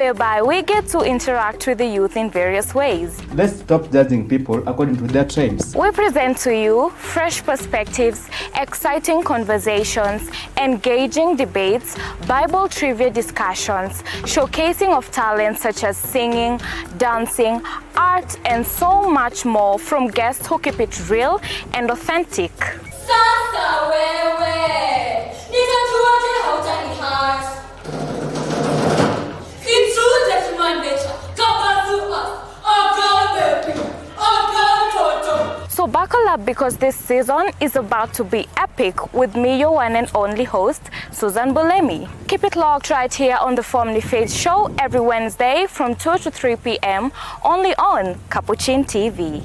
whereby we get to interact with the youth in various ways. Let's stop judging people according to their tribes. We present to you fresh perspectives, exciting conversations, engaging debates, Bible trivia discussions, showcasing of talents such as singing, dancing, art, and so much more from guests who keep it real and authentic. Sasa wewe, nitajuaje hautanihat? It's true that human nature covers us. So buckle up because this season is about to be epic with me, your one and only host, Susan Bulemi. Keep it locked right here on the Family Faith Show every Wednesday from 2 to 3 p.m. only on Capuchin TV.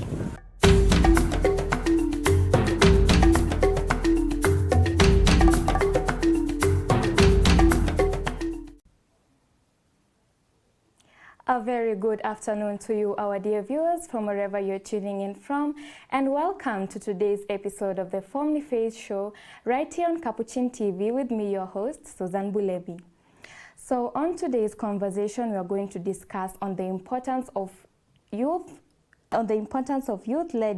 A very good afternoon to you, our dear viewers, from wherever you're tuning in from, and welcome to today's episode of the Family Faith Show right here on Capuchin TV with me, your host, Susan Bulemi. So on today's conversation, we are going to discuss on the importance of youth-led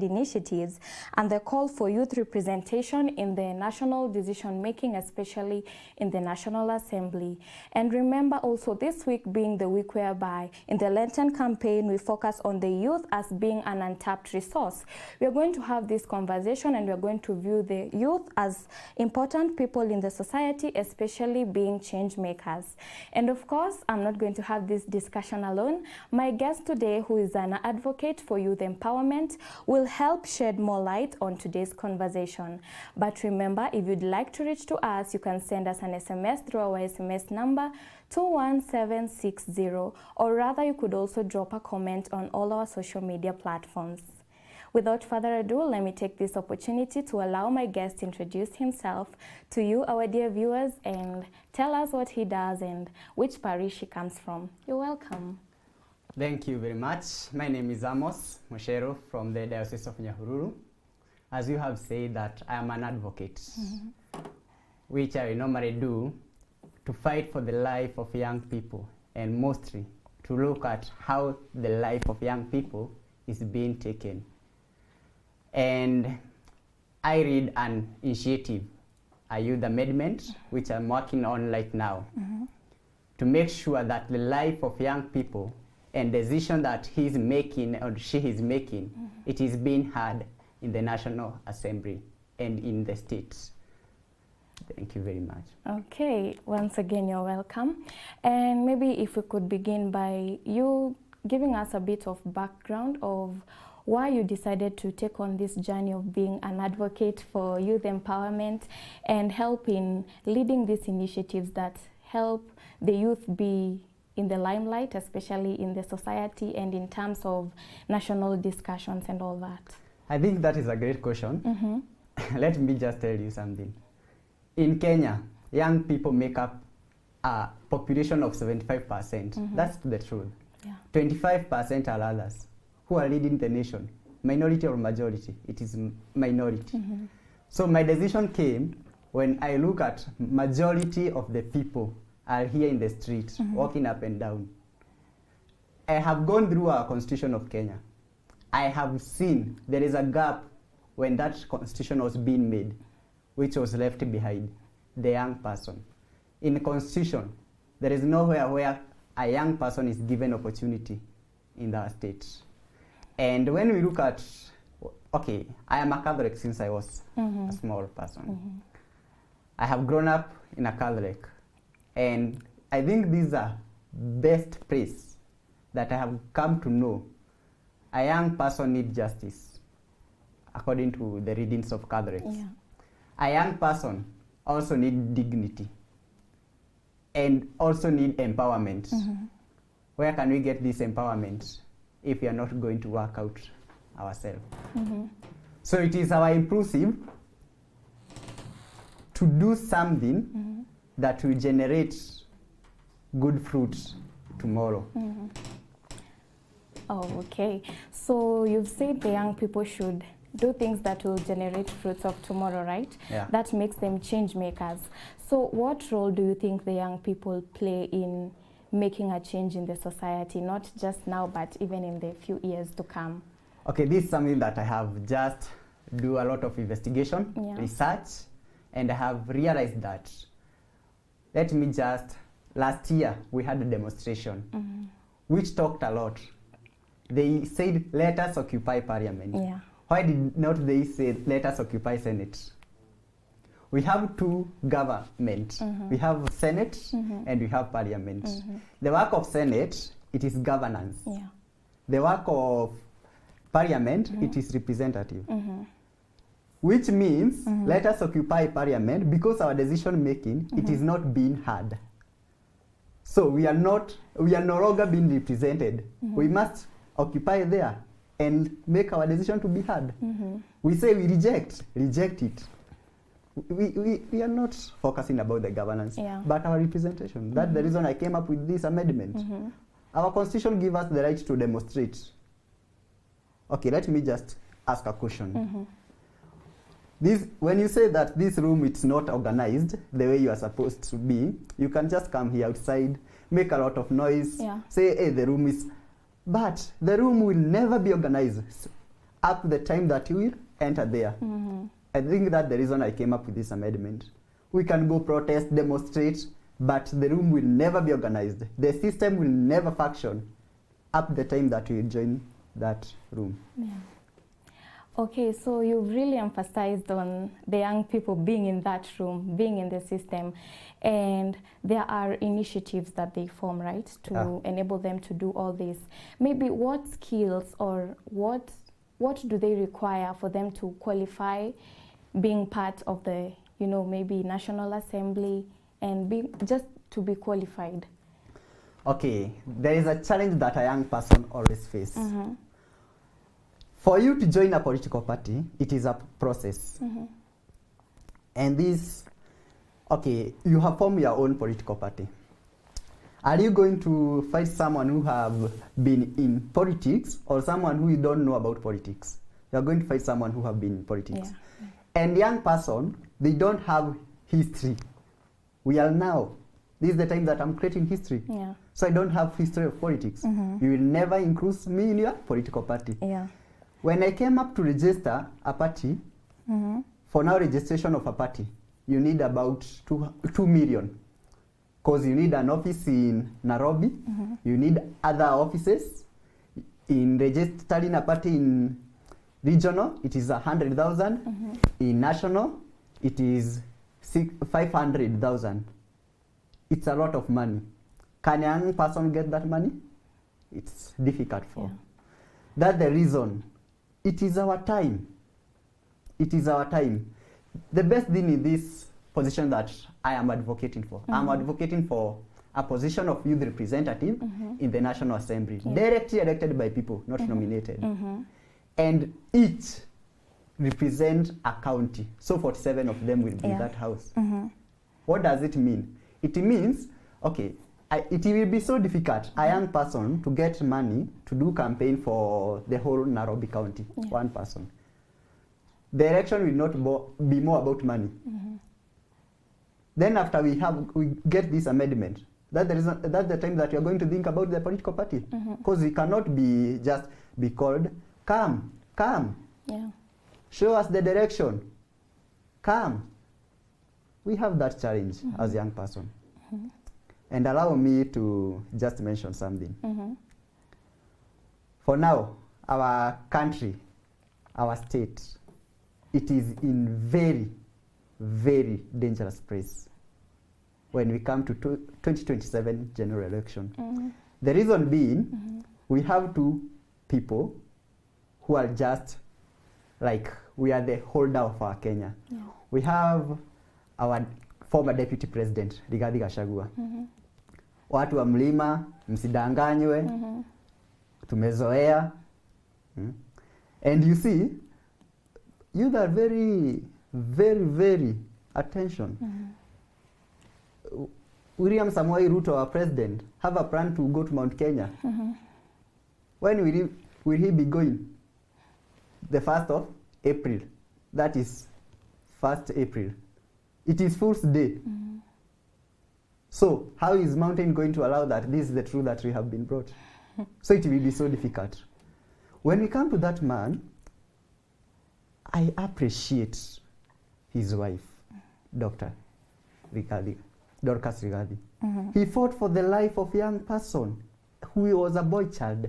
initiatives and the call for youth representation in the national decision-making, especially in the National Assembly. And remember also this week being the week whereby in the Lenten campaign, we focus on the youth as being an untapped resource. We are going to have this conversation and we are going to view the youth as important people in the society, especially being change makers. And of course, I'm not going to have this discussion alone. My guest today, who is an advocate for youth empowerment, will help shed more light on today's conversation. But remember, if you'd like to reach to us, you can send us an SMS through our SMS number 21760, or rather you could also drop a comment on all our social media platforms. Without further ado, let me take this opportunity to allow my guest to introduce himself to you, our dear viewers, and tell us what he does and which parish he comes from. You're welcome. Thank you very much. My name is Amos Moshero from the Diocese of Nyahururu. As you have said that I am an advocate, which I normally do to fight for the life of young people and mostly to look at how the life of young people is being taken. And I read an initiative, a youth amendment, which I'm working on right now, to make sure that the life of young people and decision that he's making or she is making, it is being heard in the National Assembly and in the states. Thank you very much. Okay, once again, you're welcome. And maybe if we could begin by you giving us a bit of background of why you decided to take on this journey of being an advocate for youth empowerment and help in leading these initiatives that help the youth be in the limelight, especially in the society and in terms of national discussions and all that? I think that is a great question. Let me just tell you something. In Kenya, young people make up a population of 75%. That's the truth. 25% are others who are leading the nation. Minority or majority, it is minority. So my decision came when I look at majority of the people are here in the streets, walking up and down. I have gone through our constitution of Kenya. I have seen there is a gap when that constitution was being made, which was left behind, the young person. In the constitution, there is nowhere where a young person is given opportunity in the states. And when we look at, okay, I am a Catholic since I was a small person. I have grown up in a Catholic. And I think these are best place that I have come to know. A young person needs justice, according to the readings of Catholics. A young person also needs dignity and also needs empowerment. Where can we get this empowerment if we are not going to work out ourselves? So it is our impulsive to do something that will generate good fruits tomorrow. Oh, okay. So you've said the young people should do things that will generate fruits of tomorrow, right? That makes them change makers. So what role do you think the young people play in making a change in the society, not just now, but even in the few years to come? Okay, this is something that I have just do a lot of investigation, research, and I have realized that, let me just, last year we had a demonstration which talked a lot. They said, let us occupy parliament. Yeah. Why did not they say, let us occupy Senate? We have two governments. We have Senate and we have parliament. The work of Senate, it is governance. Yeah. The work of parliament, it is representative. Which means, let us occupy parliament because our decision making, it is not being heard. So we are no longer being represented. We must occupy there and make our decision to be heard. We say we reject it. We are not focusing about the governance, but our representation. That's the reason I came up with this amendment. Our constitution gives us the right to demonstrate. Okay, let me just ask a question. When you say that this room it's not organized the way you are supposed to be, you can just come here outside, make a lot of noise, say, hey, the room is... But the room will never be organized up the time that you will enter there. I think that's the reason I came up with this amendment. We can go protest, demonstrate, but the room will never be organized. The system will never function up the time that we join that room. Yeah. Okay, so you've really emphasized on the young people being in that room, being in the system, and there are initiatives that they form, right, to enable them to do all this. Maybe what skills or what do they require for them to qualify being part of the, maybe National Assembly and just to be qualified? Okay, there is a challenge that a young person always faces. For you to join a political party, it is a process. And this, okay, you have formed your own political party. Are you going to find someone who have been in politics or someone who you don't know about politics? You are going to find someone who have been in politics. And young person, they don't have history. We are now. This is the time that I'm creating history. So I don't have history of politics. You will never include me in your political party. When I came up to register a party, for now registration of a party, you need about 2 million. Because you need an office in Nairobi, you need other offices. In registering a party in regional, it is 100,000. In national, it is 500,000. It's a lot of money. Can a young person get that money? It's difficult for. That's the reason. It is our time. It is our time. The best thing in this position that I am advocating for, I'm advocating for a position of youth representative in the National Assembly, directly elected by people, not nominated. And each represent a county. So 47 of them will be in that house. What does it mean? It means, okay, it will be so difficult, a young person, to get money to do campaign for the whole Nairobi County, one person. The election will not be more about money. Then after we get this amendment, that's the time that we are going to think about the political party. Because we cannot be called, come, show us the direction, come. We have that challenge as a young person. And allow me to just mention something. For now, our country, our state, it is in very, very dangerous place when we come to 2027 general election. The reason being, we have two people who are just like, we are the holder of our Kenya. We have our former deputy president, Rigathi Gachagua. Watu wa mlima, msidanganywe, tumezoea. And you see, you are very, very, very attention. William Samoei Ruto, our president, have a plan to go to Mount Kenya. When will he be going? The 1st of April. That is 1st April. It is Fool's Day. So how is mountain going to allow that this is the truth that we have been brought? So it will be so difficult. When we come to that man, I appreciate his wife, Dr. Rigathi, Dorcas Rigathi. He fought for the life of a young person who was a boy child.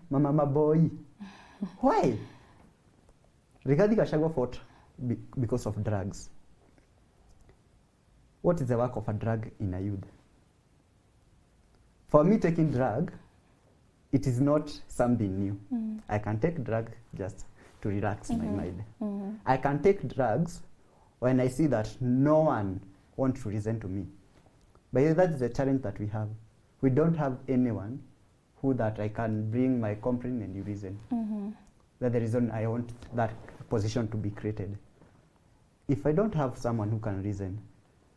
Mama boy. Why? Rigathi Gachagua fought because of drugs. What is the work of a drug in a youth? For me, taking drug, it is not something new. I can take drug just to relax my mind. I can take drugs when I see that no one wants to listen to me. But that is the challenge that we have. We don't have anyone who that I can bring my complaint and you listen. That's the reason I want that position to be created. If I don't have someone who can listen,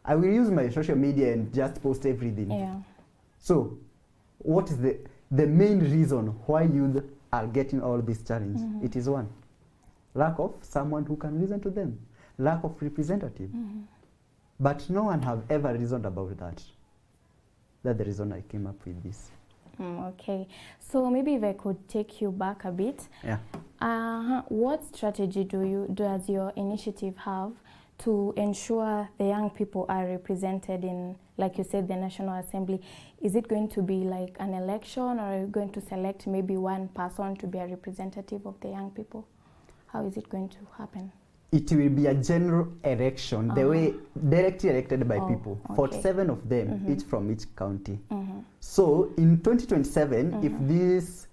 I will use my social media and just post everything. Yeah. So, what is the main reason why youth are getting all this challenge? It is one, lack of someone who can listen to them, lack of representative. But no one have ever reasoned about that. That's the reason I came up with this. Okay, so maybe if I could take you back a bit. Yeah. What strategy does your initiative have to ensure the young people are represented in, like you said, the National Assembly? Is it going to be like an election, or are you going to select maybe one person to be a representative of the young people? How is it going to happen? It will be a general election, the way directly elected by people. Okay. 47 of them, each from each county. So in 2027, if this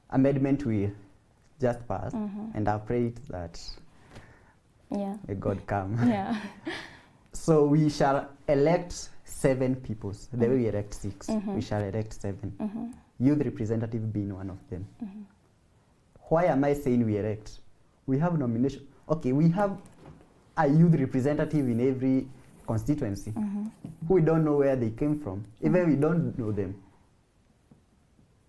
amendment will just pass, and I pray that may God come. Yeah. So we shall elect 7 people. The way we elect 6, we shall elect 7. Youth representative being one of them. Why am I saying we elect? We have nomination. Okay, we have a youth representative in every constituency who we don't know where they came from. Even we don't know them.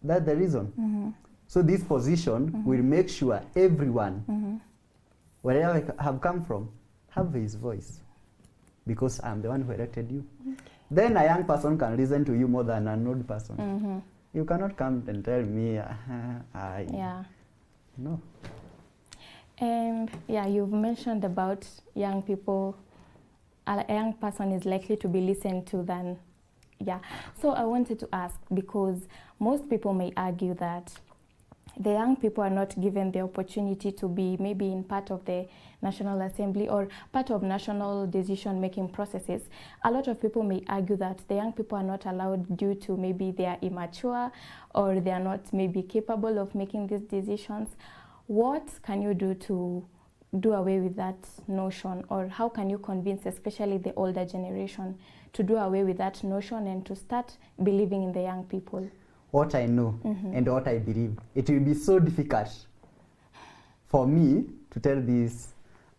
That's the reason. So this position will make sure everyone, wherever I have come from, have his voice. Because I'm the one who elected you. Then a young person can listen to you more than an old person. You cannot come and tell me, no. And yeah, you've mentioned about young people. A young person is likely to be listened to than, So I wanted to ask, because most people may argue that the young people are not given the opportunity to be maybe in part of the National Assembly or part of national decision-making processes. A lot of people may argue that the young people are not allowed due to maybe they are immature or they are not maybe capable of making these decisions. What can you do to do away with that notion, or how can you convince especially the older generation to do away with that notion and to start believing in the young people? What I know and what I believe, it will be so difficult for me to tell these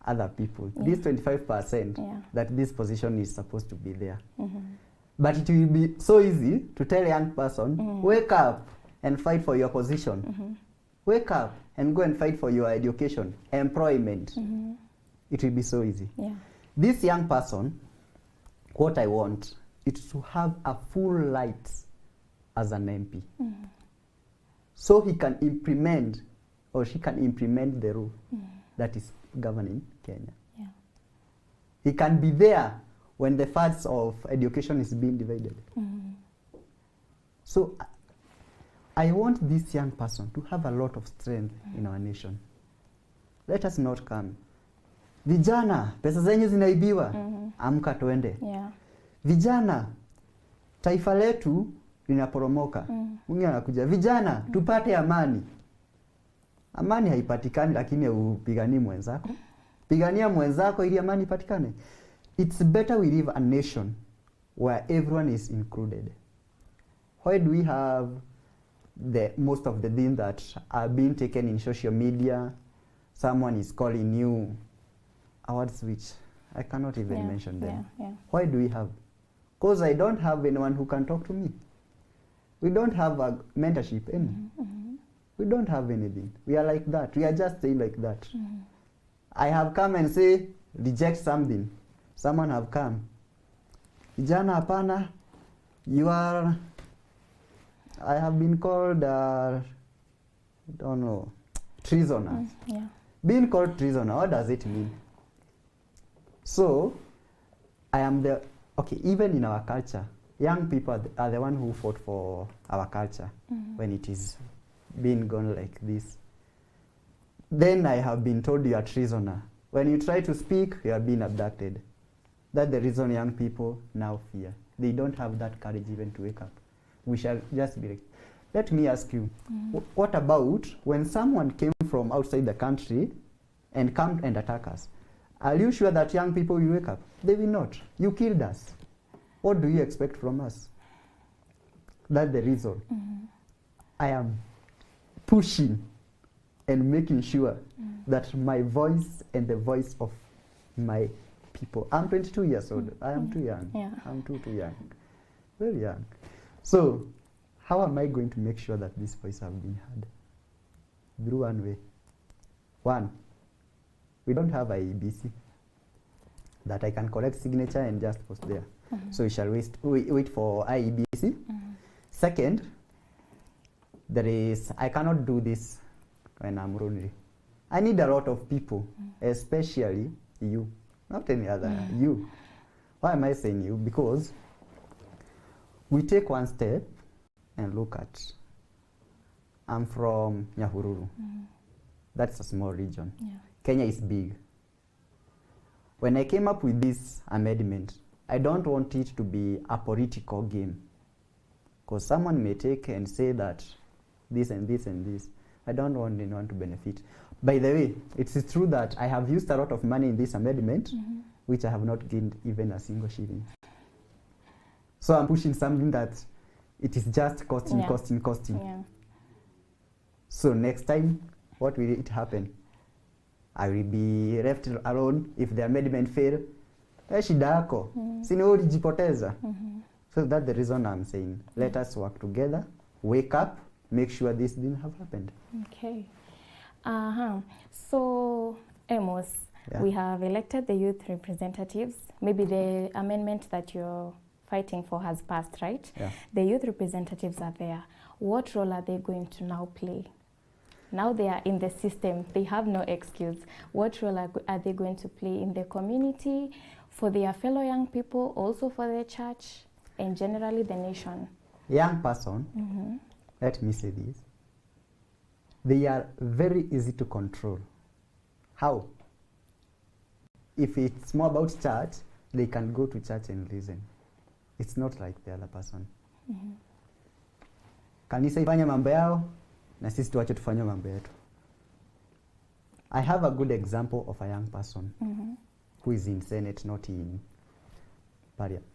other people, these 25%, that this position is supposed to be there. But it will be so easy to tell a young person, wake up and fight for your position. Wake up and go and fight for your education, employment. It will be so easy. This young person, what I want is to have a full light as an MP. So he can implement, or she can implement the rule that is governing Kenya. He can be there when the funds of education is being divided. So I want this young person to have a lot of strength in our nation. Let us not come. Vijana, pesa zenyu zinaibiwa, amka tuende. Vijana, taifa letu linaporomoka. Mwingine anakuja, vijana, tupate amani. Amani haipatikani lakini upiganie mwenzako. Pigania mwenzako ili amani ipatikane. It's better we live a nation where everyone is included. Why do we have most of the things that are being taken in social media? Someone is calling you awards which I cannot even mention them. Why do we have? Because I don't have anyone who can talk to me. We don't have a mentorship. We don't have anything. We are like that. We are just staying like that. I have come and say, reject something. Someone have come. Vijana hapana, you are, I have been called, don't know, treasoner. Yeah. Being called treasoner, what does it mean? So, I am the, okay, even in our culture, young people are the one who fought for our culture when it is being gone like this. Then I have been told you are treasoner. When you try to speak, you are being abducted. That's the reason young people now fear. They don't have that courage even to wake up. We shall just be like, let me ask you, what about when someone came from outside the country and come and attack us? Are you sure that young people will wake up? They will not. You killed us. What do you expect from us? That's the reason. I am pushing and making sure that my voice and the voice of my people. I'm 22 years old. I am too young. Yeah. I'm too young. Very young. So, how am I going to make sure that this voice have been heard? Through one way. One, we don't have IEBC that I can collect signature and just post there. So we shall wait for IEBC. Second, I cannot do this when I'm lonely. I need a lot of people, especially you, not any other, you. Why am I saying you? Because we take one step and look at, I'm from Nyahururu. That's a small region. Yeah. Kenya is big. When I came up with this amendment, I don't want it to be a political game. Because someone may take and say that this and this and this. I don't want anyone to benefit. By the way, it is true that I have used a lot of money in this amendment, which I have not gained even a single shilling. So I'm pushing something that it is just costing. Yeah. So next time, what will it happen? I will be left alone if the amendment fail. Shida yako. Sini wewe ulijipoteza. So that's the reason I'm saying, let us work together, wake up, make sure this didn't have happened. Okay. So, Amos, we have elected the youth representatives. Maybe the amendment that you're fighting for has passed, right? Yeah. The youth representatives are there. What role are they going to now play? Now they are in the system. They have no excuse. What role are they going to play in the community, for their fellow young people, also for the church, and generally the nation? Young person, let me say this. They are very easy to control. How? If it's more about church, they can go to church and listen. It's not like the other person. Kanisa ifanye mambo yao, na sisi tuache tufanye mambo yetu. I have a good example of a young person who is in Senate, not in Parliament.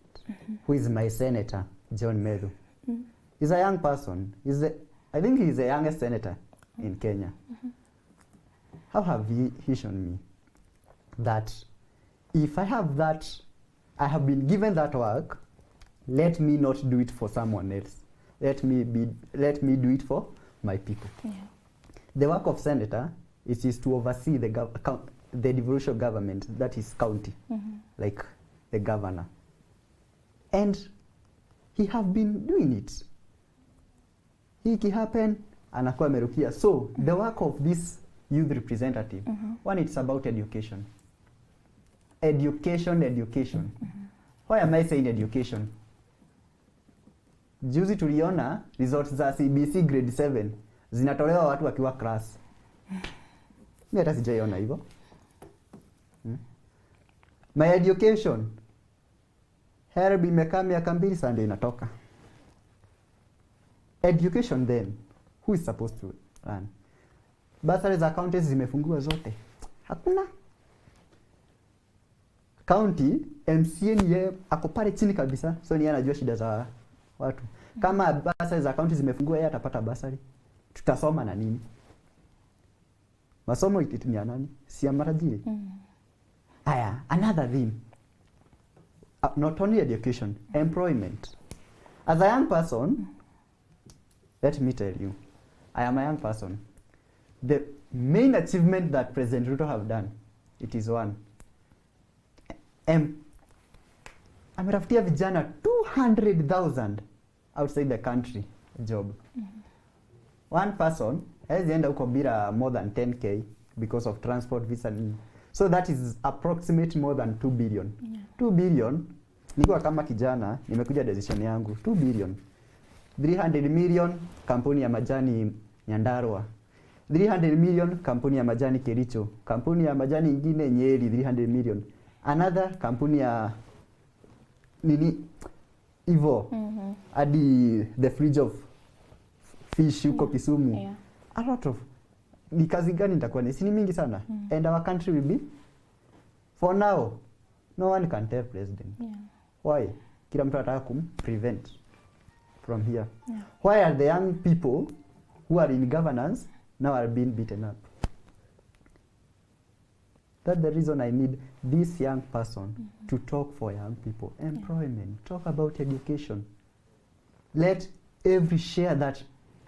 Who is my senator, John Medu. He's a young person. I think he's the youngest senator in Kenya. How have he shown me that if I have that, I have been given that work, let me not do it for someone else. Let me do it for my people. Yeah. The work of senator is to oversee the devolution government, that is county, like the governor. And he have been doing it. Hiki happen, anakuwa amerukia. So the work of this youth representative, one, it's about education. Education. Why am I saying education? Juzi tuliona results za CBC grade 7 zinatolewa watu wakiwa class. Mimi hata sijaiona hivyo. My education, HELB imekaa miaka 2 sasa ndio inatoka. Education then, who is supposed to run? Bursaries za counties zimefungua zote. Hakuna. County, MCA ni ako pale chini kabisa, so ni anajua shida za watu. Kama bursaries za counties zimefungua, yeye atapata bursary. Tutasoma na nini? Masomo ititumia nani? Si ya marajili. Aya, another thing. Not only education, employment. As a young person, let me tell you, I am a young person. The main achievement that President Ruto have done, it is one. ametafutia vijana 200,000 outside the country job. One person hawezi enda huko bila more than 10k because of transport, visa. So that is approximate more than 2 billion. 2 billion, nikiwa kama kijana, nimekuja decision yangu, 2 billion. 300 million kampuni ya majani Nyandarua. 300 million kampuni ya majani Kericho. Kampuni ya majani ingine Nyeri 300 million. Another kampuni ya nini Ivo. Hadi the fridge of fish huko Kisumu. Yeah. A lot of ni kazi gani nitakuwa ni sini mingi sana. And our country will be, for now no one can tell president. Yeah. Why? Kila mtu anataka prevent from here. Yeah. Why are the young people who are in governance now are being beaten up? That's the reason I need this young person to talk for young people. Employment, talk about education. Let every share that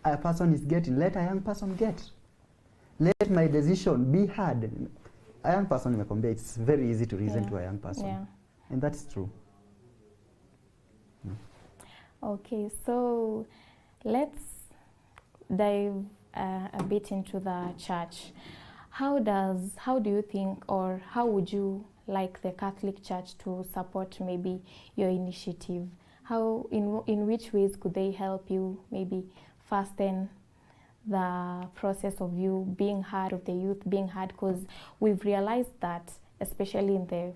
a person is getting, let a young person get. Let my decision be heard. A young person, it's very easy to reason to a young person. Yeah. And that's true. Okay, so let's dive a bit into the church. How do you think, or how would you like the Catholic Church to support maybe your initiative? How, in which ways could they help you maybe fasten the process of you being heard, of the youth being heard? Because we've realized that, especially in the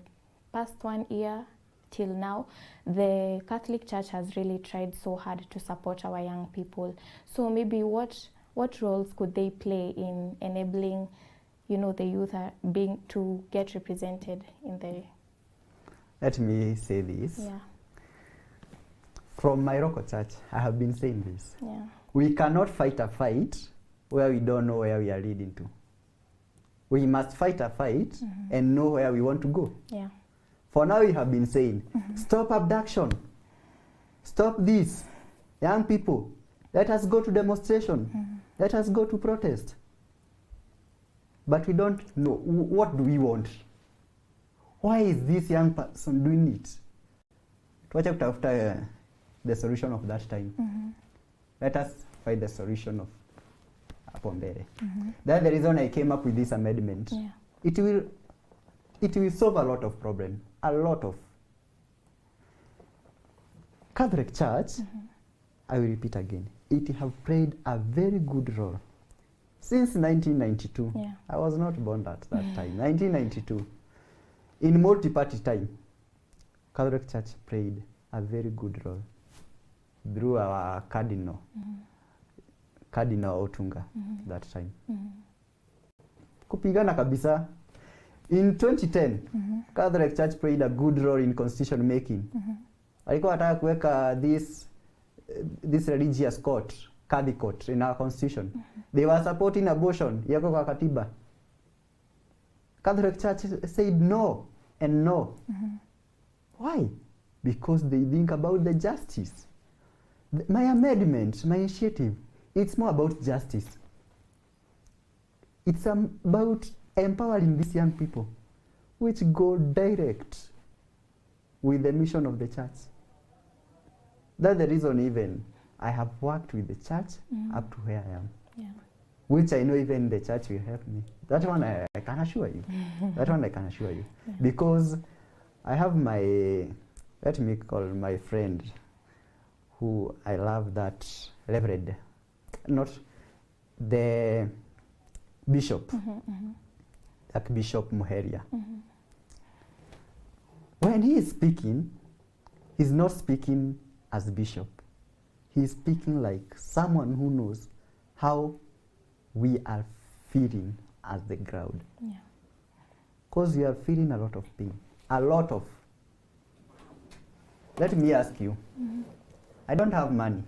past 1 year till now, the Catholic Church has really tried so hard to support our young people. So maybe what roles could they play in enabling, you know, the youth being to get represented in the... Let me say this. Yeah. From my local church, I have been saying this. Yeah. We cannot fight a fight where we don't know where we are leading to. We must fight a fight and know where we want to go. Yeah. For now, we have been saying, stop abduction. Stop this. Young people, let us go to demonstration. Let us go to protest. But we don't know. What do we want? Why is this young person doing it? Tuache kutafuta the solution of that time. Let us find the solution of hapo mbele. That's the reason I came up with this amendment. Yeah. It will solve a lot of problems. A lot of. Catholic Church, I will repeat again, it have played a very good role since 1992. Yeah. I was not born at that time. 1992. In multi-party time, Catholic Church played a very good role through our Cardinal, Cardinal OTUNGA that time. Kupigana kabisa. In 2010, Catholic Church played a good role in constitution making. Alikuwa anataka kuweka this religious court, Catholic court in our constitution. They were supporting abortion, yako kwa katiba. Catholic Church said no and no. Why? Because they think about the justice. My amendment, my initiative, it's more about justice. It's about empowering these young people, which go direct with the mission of the church. That's the reason even I have worked with the church up to where I am. Yeah. Which I know even the church will help me. That one I can assure you. That one I can assure you. Yeah. Because I have my, let me call my friend, who I love, that Reverend, not the bishop, like Bishop Muheria. When he is speaking, he's not speaking as bishop. He's speaking like someone who knows how we are feeling as the crowd. Yeah. Because we are feeling a lot of pain. A lot of. Let me ask you. I don't have money.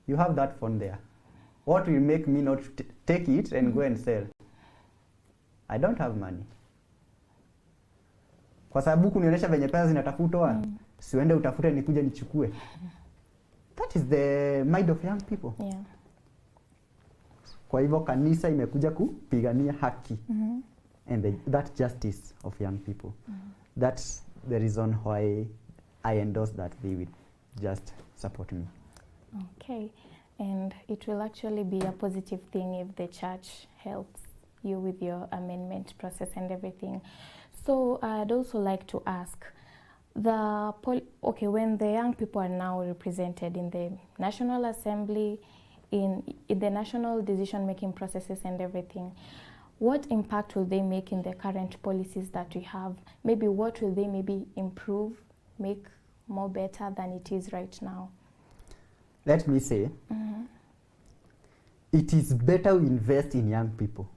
You have that phone there. What will make me not take it and go and sell? I don't have money. Kwa sababu kunionyesha venye pesa zinatafutwa, siwende utafute nikuje nichukue. That is the mind of young people. Yeah. Kwa hivyo kanisa imekuja kupigania haki and that justice of young people. That's the reason why I endorse that they will just support me. Okay, and it will actually be a positive thing if the church helps you with your amendment process and everything. So I'd also like to ask, when the young people are now represented in the National Assembly, in the national decision-making processes and everything, what impact will they make in the current policies that we have? Maybe what will they maybe improve, make more better than it is right now? Let me say, it is better we invest in young people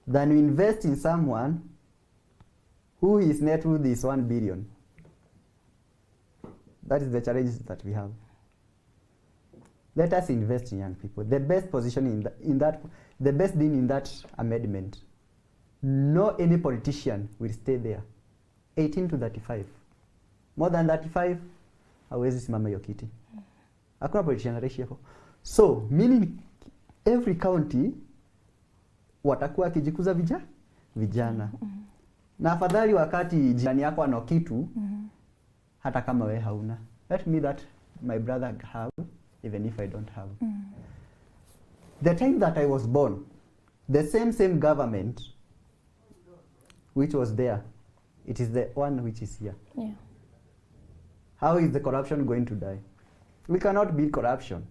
than we invest in someone who his net worth is 1 billion. That is the challenge that we have. Let us invest in young people. The best position the best thing in that amendment, no any politician will stay there. 18 to 35. More than 35, hawezi simama hiyo kiti. Hakuna politician anaishi hapo. So, meaning every county watakuwa kijikuza vijana. Na afadhali wakati jirani yako ana kitu, hata kama we hauna. Let me that my brother have, even if I don't have. The time that I was born, the same government which was there, it is the one which is here. Yeah. How is the corruption going to die? We cannot beat corruption.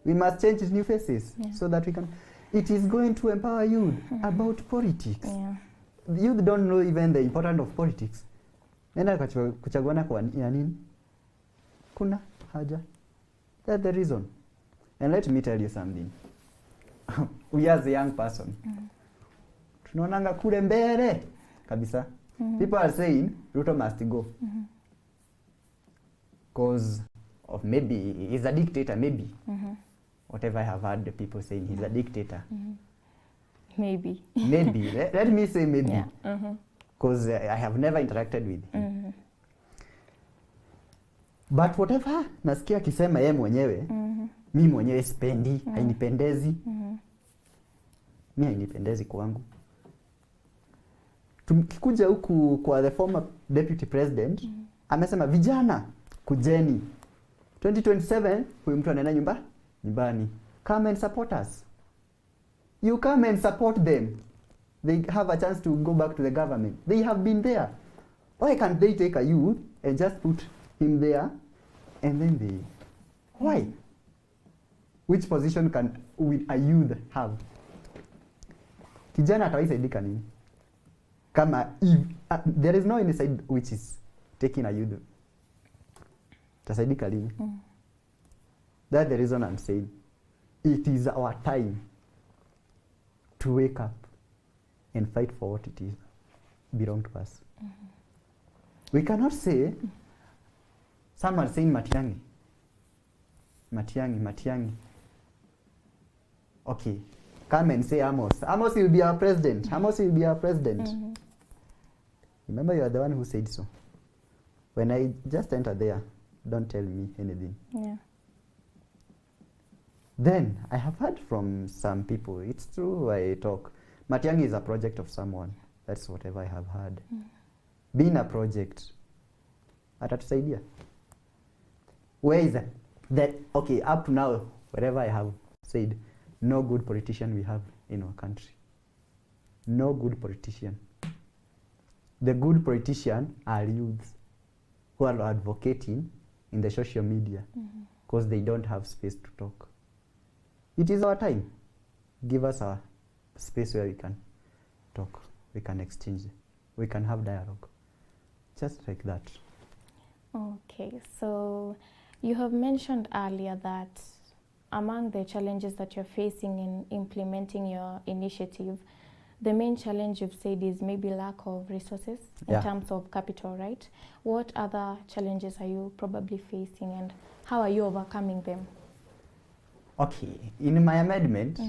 We must change new faces so that we can. It is going to empower youth about politics. Yeah. Youth don't know even the importance of politics. Nenda kuchaguana kwa nini? Kuna haja. That's the reason. And let me tell you something. We as a young person, tunaonanga kule mbele kabisa. People are saying Ruto must go. Because of maybe he's a dictator, maybe. Whatever I have heard the people saying he's a dictator. Maybe. Maybe. Let me say maybe. Yeah. Because I have never interacted with him. But whatever nasikia akisema yeye mwenyewe, mimi mwenyewe sipendi, hainipendezi. Mimi hainipendezi kwangu. Tukikuja huku kwa the former deputy president, amesema vijana kujeni. 2027 huyu mtu anaenda nyumbani. Come and support us. You come and support them. They have a chance to go back to the government. They have been there. Why can't they take a youth and just put him there and then they... Why? Which position will a youth have? Kijana atawaisaidika nini? Kama if there is no any side which is taking a youth. Tasaidika lini? That's the reason I'm saying it is our time to wake up and fight for what it is belong to us. We cannot say someone saying Matiang'i. Okay, come and say Amos. Amos will be our president. Remember, you are the one who said so. When I just enter there, don't tell me anything. Yeah. Then I have heard from some people, it's true I talk. Matiang'i is a project of someone. That's whatever I have heard. Being a project, atatusaidia. Where is that? Okay, up to now, whatever I have said, no good politician we have in our country. No good politician. The good politician are youths who are advocating in the social media because they don't have space to talk. It is our time. Give us a space where we can talk, we can exchange, we can have dialogue. Just like that. Okay, so you have mentioned earlier that among the challenges that you're facing in implementing your initiative, the main challenge you've said is maybe lack of resources in terms of capital, right? What other challenges are you probably facing and how are you overcoming them? Okay, in my amendment,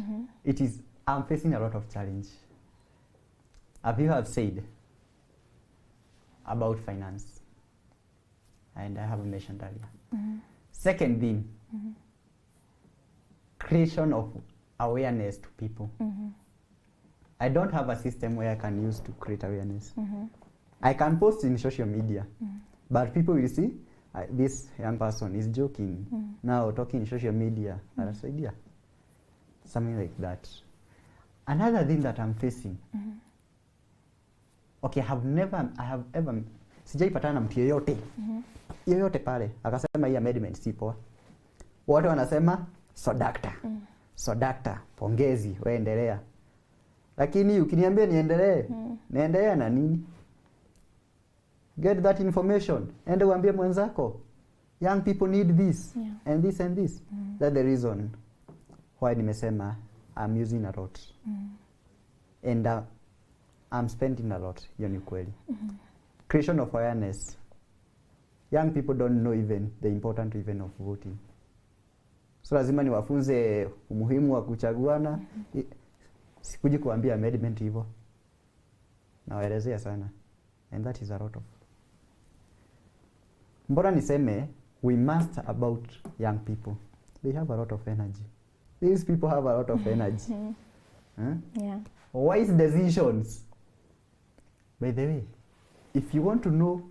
I'm facing a lot of challenge. As you have said about finance, and I have mentioned earlier. Second thing, creation of awareness to people. I don't have a system where I can use to create awareness. I can post in social media, but people will see this young person is joking. Now talking in social media, anasaidia. Something like that. Another thing that I'm facing, okay, I have ever, sijaipatana na mtu yoyote pale, akasema hii amendment si poa. Wote wanasema, so doctor, pongezi, wewe endelea. Lakini ukiniambia niendelee, naendelea na nini? Get that information, ende uambie mwenzako. Young people need this, and this and this. That's the reason why nimesema I'm using a lot. And I'm spending a lot, hiyo ni kweli. Creation of awareness. Young people don't know even the important even of voting. So lazima niwafunze umuhimu wa kuchaguana. Sikuji kuambia amendment hivyo. Nawaelezea sana. And that is a lot of. Mbona niseme we must about young people. They have a lot of energy. These people have a lot of energy. Yeah. Wise decisions. By the way, if you want to know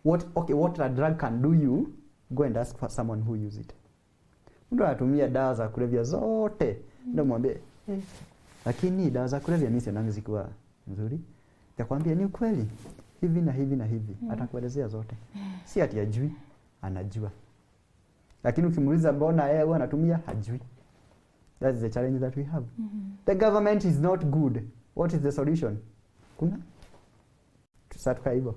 what a drug can do you, go and ask for someone who use it. Mtu anatumia dawa za kulevya zote, ndio mwambie, lakini dawa za kulevya mimi sianangi zikiwa nzuri. Takwambia ni ukweli. Hivi na hivi na hivi. Atakuelezea zote. Si ati ajui, anajua. Lakini ukimuuliza mbona wewe anatumia, hajui. That's the challenge that we have. The government is not good. What is the solution? Kuna tusatoka hivyo.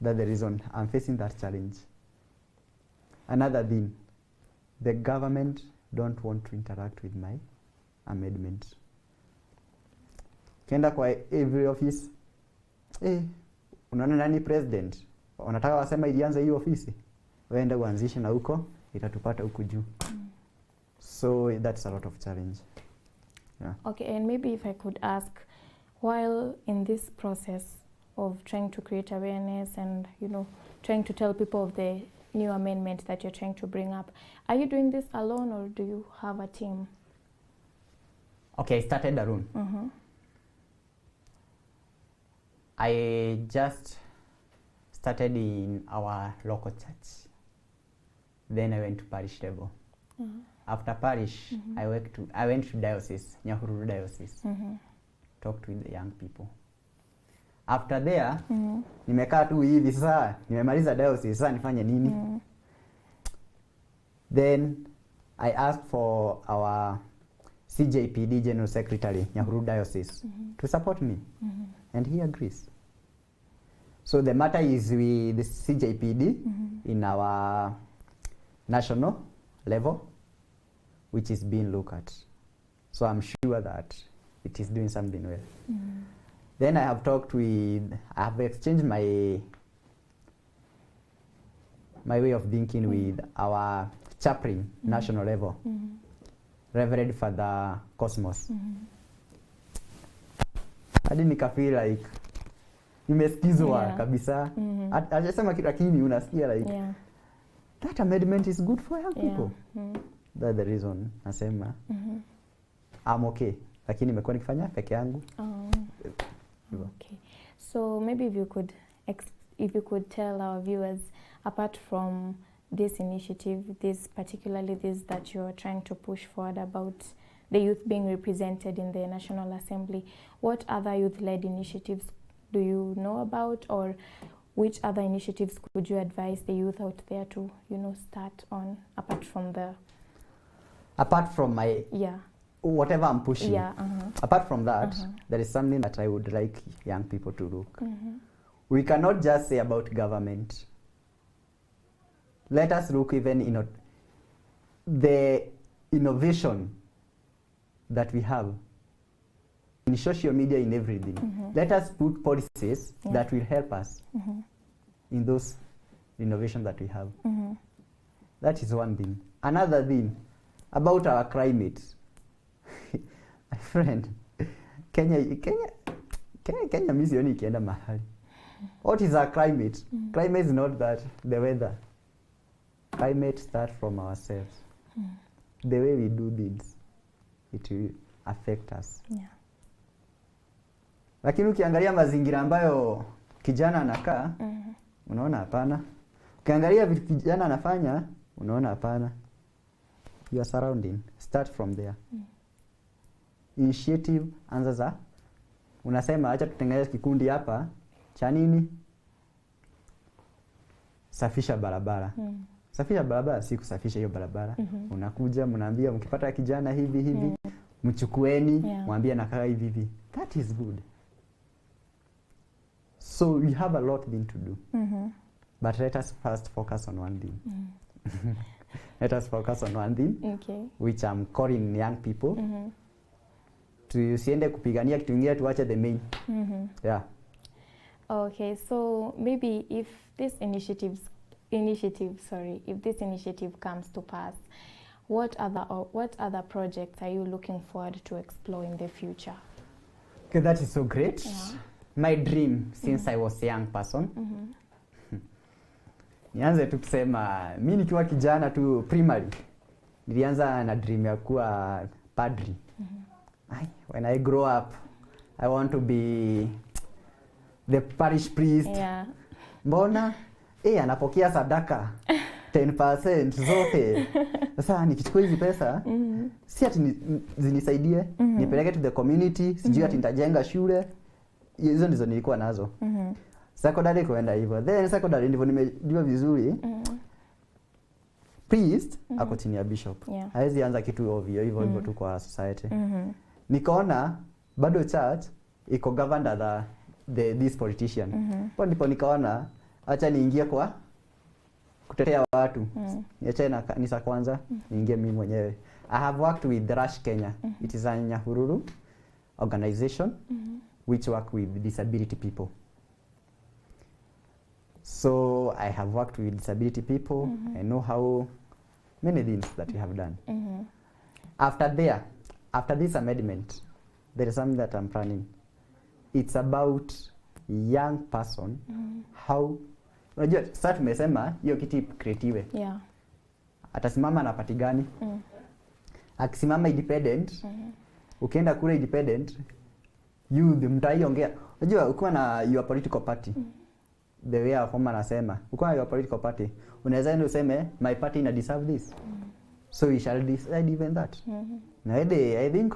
That's the reason I'm facing that challenge. Another thing, the government don't want to interact with my amendment. Kenda kwa every office, unaona nani president? Wanataka wasema ilianza hiyo ofisi. Waende uanzishe na huko, itatupata huko juu. So that's a lot of challenge. Yeah. Okay, and maybe if I could ask, while in this process of trying to create awareness and, trying to tell people of the new amendment that you're trying to bring up, are you doing this alone or do you have a team? Okay, I started alone. I just started in our local church. Then I went to parish level. After parish, I went to diocese, Nyahururu diocese. Talked with the young people. After there, nimekaa tu hivi sasa, nimemaliza diocese, sasa nifanye nini? Then I asked for our CJPD General Secretary, Nyahururu diocese, to support me. And he agrees. So the matter is with the CJPD in our national level, which is being looked at. So I'm sure that it is doing something well. Then I have I have exchanged my way of thinking with our chaplain, national level, Reverend Father Cosmos. I didn't feel like nimesikizwa kabisa. Hajasema kitu lakini unasikia like that amendment is good for young people. That's the reason nasema I'm okay, lakini nimekuwa nikifanya peke yangu. Okay. So maybe if you could tell our viewers, apart from this initiative, particularly this that you're trying to push forward about the youth being represented in the National Assembly, what other youth-led initiatives do you know about, or which other initiatives could you advise the youth out there to, start on, apart from my whatever I'm pushing? Apart from that, there is something that I would like young people to look. We cannot just say about government. Let us look even the innovation that we have in social media, in everything. Let us put policies that will help us in those innovations that we have. That is one thing. Another thing, about our climate. My friend, Kenya misioni ikienda mahali. What is our climate? Climate is not that, the weather. Climate starts from ourselves. The way we do things, it will affect us. Lakini ukiangalia mazingira ambayo kijana anakaa, unaona hapana. Ukiangalia vitu kijana anafanya, unaona hapana. Your surrounding, start from there. Initiative anza za unasema acha tutengeneze kikundi hapa cha nini? Safisha barabara. Safisha barabara si kusafisha hiyo barabara. Unakuja mnaambia mkipata kijana hivi mchukueni, mwambie nakaa hivi. That is good. So we have a lot thing to do. But let us first focus on one thing. Let us focus on one thing, which I'm calling young people. Tusiende kupigania kitu kingine, tuache the main. Yeah. Okay, so maybe if this initiative comes to pass, what other projects are you looking forward to explore in the future? Okay, that is so great. Yeah. My dream since I was a young person. Nianze tu kusema mimi nikiwa kijana tu primary nilianza na dream ya kuwa padri. When I grow up I want to be the parish priest. Yeah. Mbona anapokea sadaka 10% zote. Sasa nikichukua hizi pesa si ati zinisaidie, nipeleke to the community, sijui ati nitajenga shule. Hizo ndizo nilikuwa nazo. Secondary kuenda hivyo. Then secondary ndivyo nimejua vizuri. Priest ako chini ya bishop. Haizi anza kitu ovyo hivyo tu kwa society. Nikaona bado church iko governed under this politician. Kwa ndipo nikaona acha niingie kwa kutetea watu. Niache na kanisa kwanza, niingie mimi mwenyewe. I have worked with Rush Kenya. It is a Nyahururu organization which work with disability people. So I have worked with disability people. I know how many things that we have done. After this amendment, there is something that I'm planning. It's about young person. How unajua sasa tumesema hiyo kitu creative. Yeah. Atasimama na party gani? Akisimama independent, ukienda kule independent, youth mtaiongea. Unajua ukiwa na your political party, the way a former anasema, ukiwa na your political party, unaweza enda useme my party ina deserve this. So we shall decide even that. Na I think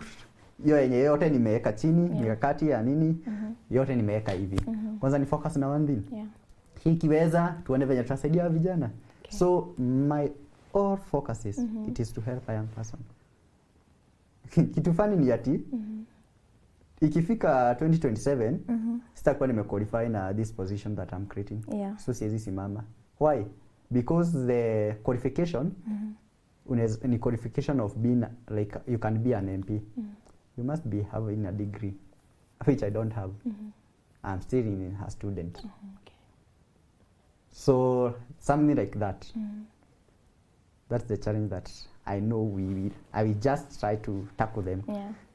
hiyo yenye yote nimeweka chini, mikakati ya nini, yote nimeweka hivi. Kwanza ni focus na one thing. Hii kiweza tuone venye tutasaidia vijana. So my all focus is it is to help a young person. Kitu fani ni ati ikifika 2027 sitakuwa nimequalify na this position that I'm creating. So siwezi simama. Why? Because the qualification ni qualification of being like you can be an MP. You must be having a degree, which I don't have. I'm still a student. So something like that. That's the challenge that I know I will just try to tackle them.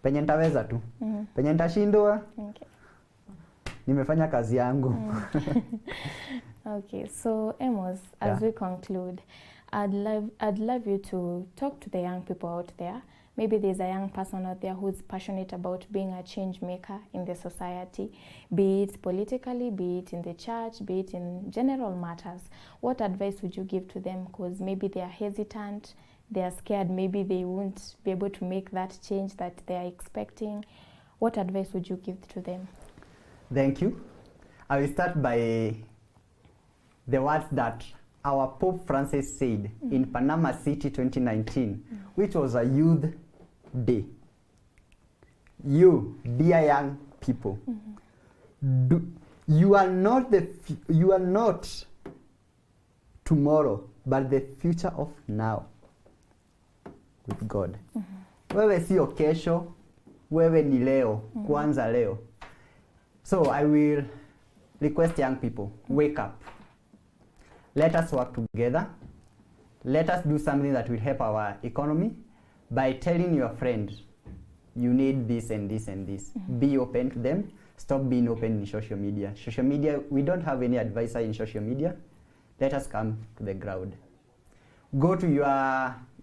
Penye nitaweza tu. Penye nitashindwa. Nimefanya kazi yangu. Okay, so Amos, as we conclude, I'd love you to talk to the young people out there. Maybe there's a young person out there who's passionate about being a change maker in the society, be it politically, be it in the church, be it in general matters. What advice would you give to them? Because maybe they are hesitant, they are scared, maybe they won't be able to make that change that they are expecting. What advice would you give to them? Thank you. I will start by the words that our Pope Francis said in Panama City 2019, which was a youth day. You, dear young people, you are not tomorrow, but the future of now with God. Wewe sio kesho, wewe ni leo, kuanza leo. So I will request young people, wake up. Let us work together. Let us do something that will help our economy by telling your friends, you need this and this and this. Be open to them. Stop being open in social media. Social media, we don't have any advisor in social media. Let us come to the ground. Go to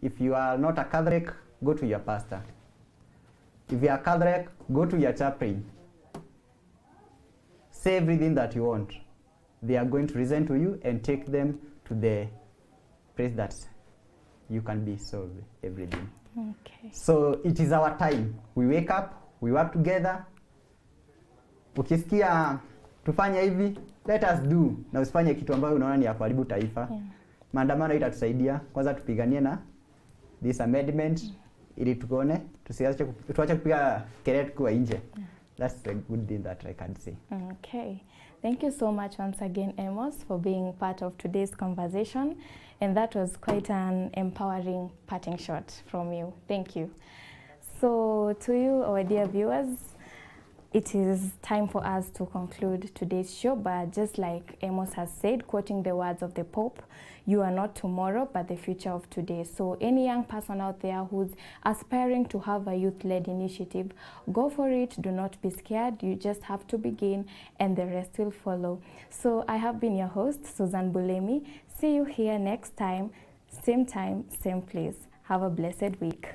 if you are not a Catholic, go to your pastor. If you are Catholic, go to your chaplain. say everything that you want. They are going to listen to you and take them to the place that you can be solved everything. Okay. So it is our time. We wake up, we work together. Ukisikia tufanye hivi, let us do. Na usifanye kitu ambayo unaona ni ya kuharibu taifa. Yeah. Maandamano itatusaidia kwanza tupiganie na this amendment ili tuone tuache kupiga kelele kwa nje. Yeah. That's a good thing that I can say. Okay. Thank you so much once again, Amos, for being part of today's conversation. And that was quite an empowering parting shot from you. Thank you. So to you, our dear viewers, it is time for us to conclude today's show, but just like Amos has said, quoting the words of the Pope, you are not tomorrow, but the future of today. So any young person out there who's aspiring to have a youth-led initiative, go for it. Do not be scared. You just have to begin and the rest will follow. So I have been your host, Susan Bulemi. See you here next time, same place. Have a blessed week.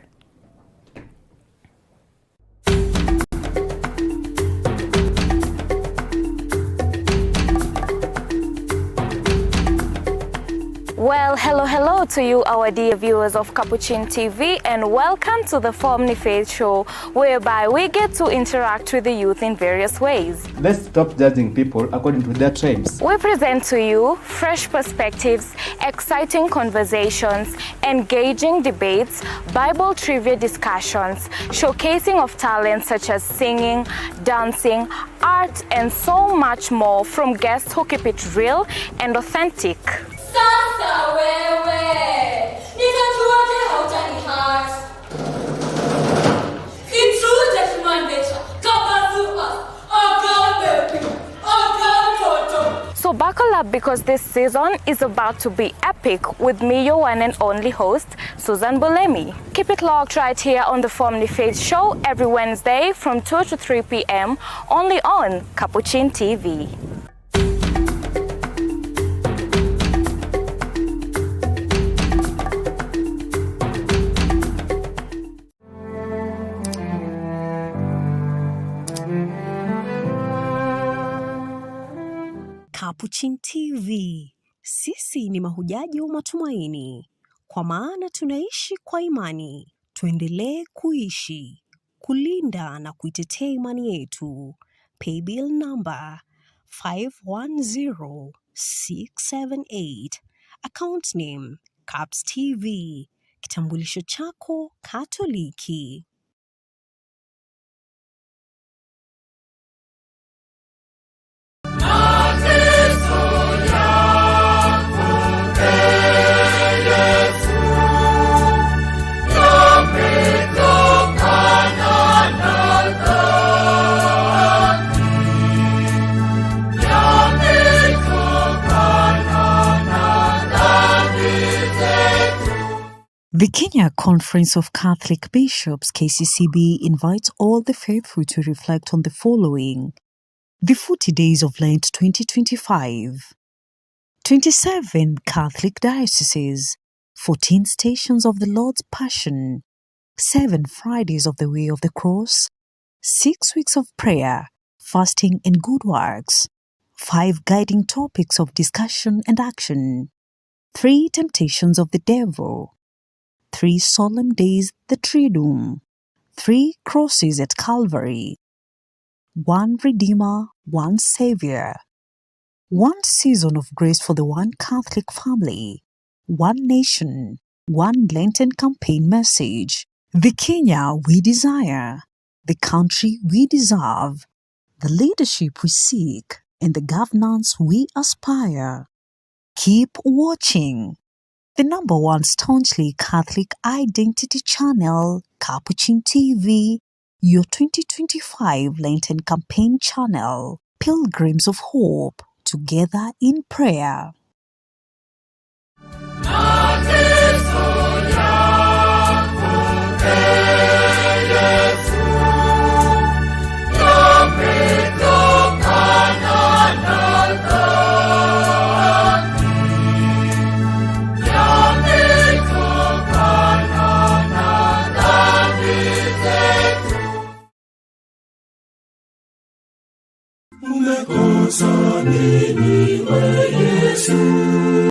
Well, hello to you, our dear viewers of Capuchin TV, and welcome to the Family Faith Show, whereby we get to interact with the youth in various ways. Let's stop judging people according to their tribes. We present to you fresh perspectives, exciting conversations, engaging debates, Bible trivia discussions, showcasing of talents such as singing, dancing, art, and so much more from guests who keep it real and authentic. Sasa wewe, nitajuaje hautani-hurt? Intrude human nature, kabazu us, agape, agape. So buckle up because this season is about to be epic with me, your one and only host, Susan Bulemi. Keep it locked right here on the Family Faith Show every Wednesday from 2 to 3 p.m. only on Capuchin TV. Capuchin TV. Sisi ni mahujaji wa matumaini, kwa maana tunaishi kwa imani. Tuendelee kuishi, kulinda na kuitetea imani yetu. Paybill number 510678. Account name capstv. Kitambulisho chako Katoliki. The Kenya Conference of Catholic Bishops, KCCB, invites all the faithful to reflect on the following. The 40 Days of Lent 2025. 27 Catholic dioceses, 14 Stations of the Lord's Passion, 7 Fridays of the Way of the Cross, 6 weeks of prayer, fasting and good works, 5 guiding topics of discussion and action, 3 temptations of the devil, 3 solemn days, the Triduum, 3 crosses at Calvary, 1 Redeemer, 1 Savior, 1 season of grace for the one Catholic family, 1 nation, 1 Lenten campaign message. The Kenya we desire, the country we deserve, the leadership we seek, and the governance we aspire. Keep watching. The #1 staunchly Catholic identity channel, Capuchin TV, your 2025 Lenten campaign channel. Pilgrims of Hope, together in prayer.